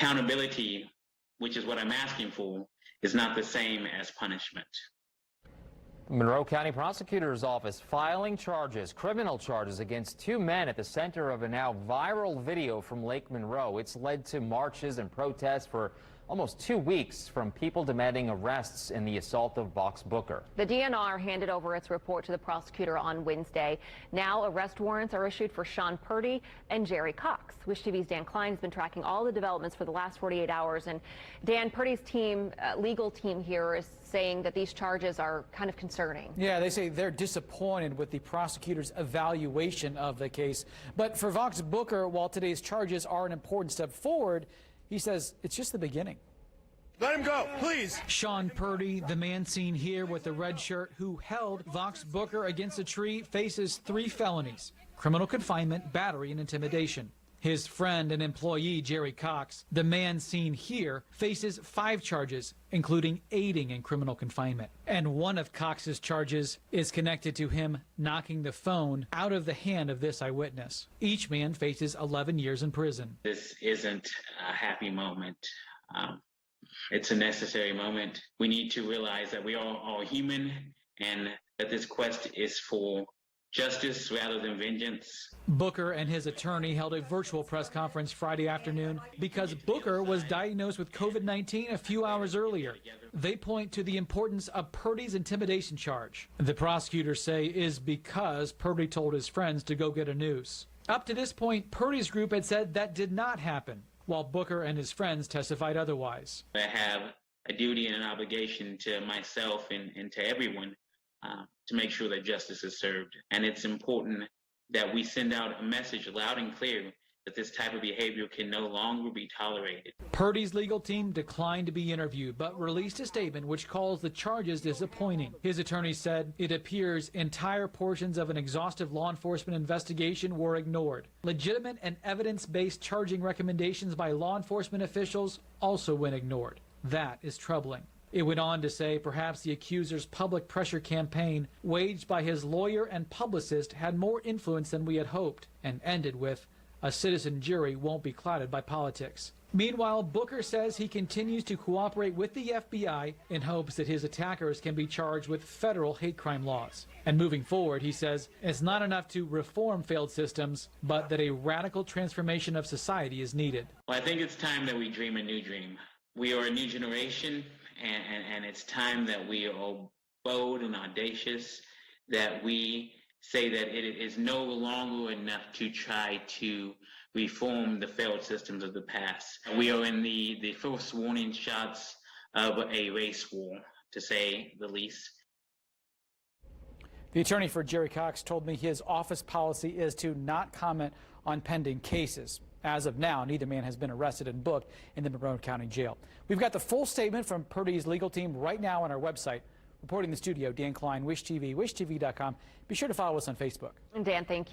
accountability, which is what I'm asking for, is not the same as punishment. The Monroe County Prosecutor's Office filing criminal charges against two men at the center of a now viral video from Lake Monroe. It's led to marches and protests for almost 2 weeks from people demanding arrests in the assault of Vox Booker. The DNR handed over its report to the prosecutor on Wednesday. Now arrest warrants are issued for Sean Purdy and Jerry Cox. Wish TV's Dan Klein has been tracking all the developments for the last 48 hours. And Dan, Purdy's legal team here is saying that these charges are kind of concerning. Yeah, they say they're disappointed with the prosecutor's evaluation of the case. But for Vox Booker, while today's charges are an important step forward, he says it's just the beginning. Let him go, please. Sean Purdy, the man seen here with the red shirt who held Vox Booker against a tree, faces 3 felonies: criminal confinement, battery, and intimidation. His friend and employee, Jerry Cox, the man seen here, faces 5 charges, including aiding in criminal confinement. And one of Cox's charges is connected to him knocking the phone out of the hand of this eyewitness. Each man faces 11 years in prison. This isn't a happy moment. It's a necessary moment. We need to realize that we are all human and that this quest is for justice rather than vengeance. Booker and his attorney held a virtual press conference Friday afternoon because Booker was diagnosed with COVID-19 a few hours earlier. They point to the importance of Purdy's intimidation charge. The prosecutors say is because Purdy told his friends to go get a noose. Up to this point, Purdy's group had said that did not happen, while Booker and his friends testified otherwise. I have a duty and an obligation to myself and to everyone to make sure that justice is served. And it's important that we send out a message loud and clear that this type of behavior can no longer be tolerated. Purdy's legal team declined to be interviewed, but released a statement which calls the charges disappointing. His attorney said it appears entire portions of an exhaustive law enforcement investigation were ignored. Legitimate and evidence-based charging recommendations by law enforcement officials also went ignored. That is troubling. It went on to say perhaps the accuser's public pressure campaign, waged by his lawyer and publicist, had more influence than we had hoped, and ended with, a citizen jury won't be clouded by politics. Meanwhile, Booker says he continues to cooperate with the FBI in hopes that his attackers can be charged with federal hate crime laws. And moving forward, he says, it's not enough to reform failed systems, but that a radical transformation of society is needed. Well, I think it's time that we dream a new dream. We are a new generation, and it's time that we are bold and audacious, that we say that it is no longer enough to try to reform the failed systems of the past. We are in the first warning shots of a race war, to say the least. The attorney for Jerry Cox told me his office policy is to not comment on pending cases. As of now, neither man has been arrested and booked in the Monroe County Jail. We've got the full statement from Purdy's legal team right now on our website. Reporting in the studio, Dan Klein, Wish TV, wishtv.com. Be sure to follow us on Facebook. And Dan, thank you.